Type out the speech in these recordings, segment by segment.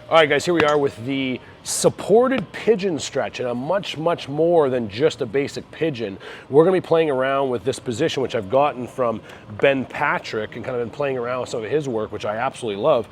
All right, guys, here we are with the supported pigeon stretch, and a much more than just a basic pigeon. We're gonna be playing around with this position, which I've gotten from Ben Patrick and kind of been playing around with some of his work, which I absolutely love.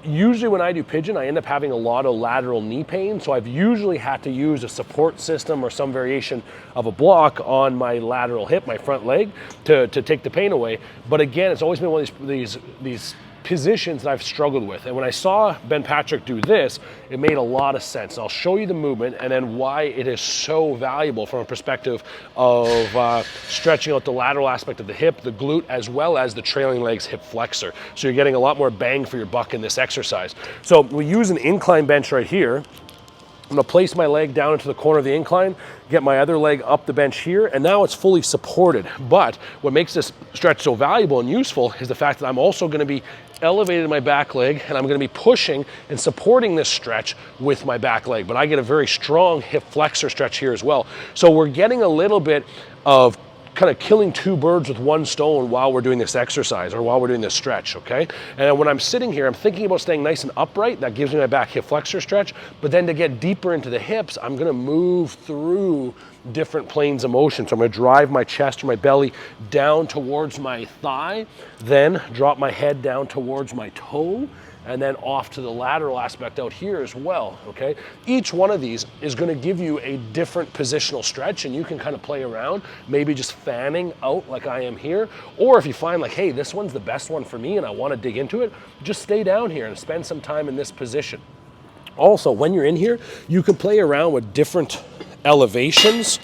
Usually when I do pigeon, I end up having a lot of lateral knee pain, so I've usually had to use a support system or some variation of a block on my lateral hip, my front leg, to take the pain away. But again, it's always been one of these positions that I've struggled with. And when I saw Ben Patrick do this, it made a lot of sense. I'll show you the movement and then why it is so valuable from a perspective of stretching out the lateral aspect of the hip, the glute, as well as the trailing legs hip flexor. So you're getting a lot more bang for your buck in this exercise. So we use an incline bench right here. I'm gonna place my leg down into the corner of the incline, get my other leg up the bench here, and now it's fully supported. But what makes this stretch so valuable and useful is the fact that I'm also gonna be elevated my back leg, and I'm gonna be pushing and supporting this stretch with my back leg. But I get a very strong hip flexor stretch here as well. So we're getting a little bit of kind of killing two birds with one stone while we're doing this exercise or while we're doing this stretch, okay? And when I'm sitting here, I'm thinking about staying nice and upright. That gives me my back hip flexor stretch. But then to get deeper into the hips, I'm gonna move through different planes of motion. So I'm gonna drive my chest or my belly down towards my thigh, then drop my head down towards my toe, and then off to the lateral aspect out here as well, okay? Each one of these is gonna give you a different positional stretch, and you can kind of play around, maybe just fanning out like I am here, or if you find like, hey, this one's the best one for me and I wanna dig into it, just stay down here and spend some time in this position. Also, when you're in here, you can play around with different elevations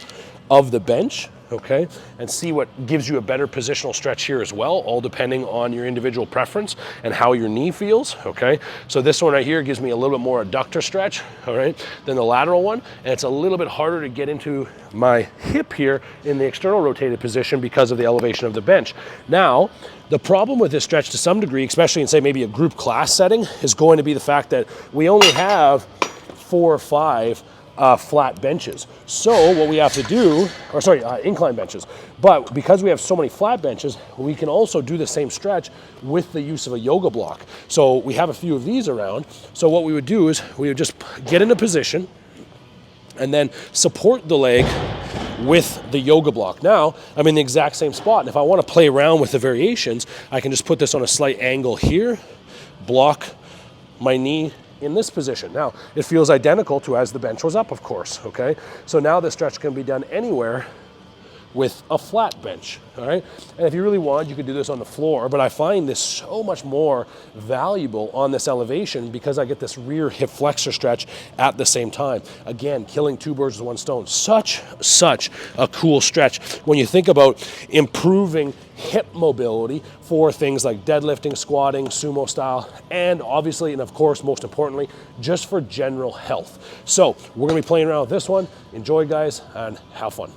of the bench, okay, and see what gives you a better positional stretch here as well, all depending on your individual preference and how your knee feels, okay? So this one right here gives me a little bit more adductor stretch, all right, than the lateral one, and it's a little bit harder to get into my hip here in the external rotated position because of the elevation of the bench. Now, the problem with this stretch to some degree, especially in say maybe a group class setting, is going to be the fact that we only have 4 or 5 flat benches. So what we have to do, incline benches. But because we have so many flat benches, we can also do the same stretch with the use of a yoga block. So we have a few of these around. So what we would do is we would just get in a position and then support the leg with the yoga block. Now, I'm in the exact same spot. And if I want to play around with the variations, I can just put this on a slight angle here, block my knee in this position. Now, it feels identical to as the bench was up, of course, okay? So now the stretch can be done anywhere with a flat bench, all right? And if you really want, you could do this on the floor, but I find this so much more valuable on this elevation because I get this rear hip flexor stretch at the same time. Again, killing two birds with one stone. Such a cool stretch when you think about improving hip mobility for things like deadlifting, squatting, sumo style, and obviously, and of course, most importantly, just for general health. So we're gonna be playing around with this one. Enjoy, guys, and have fun.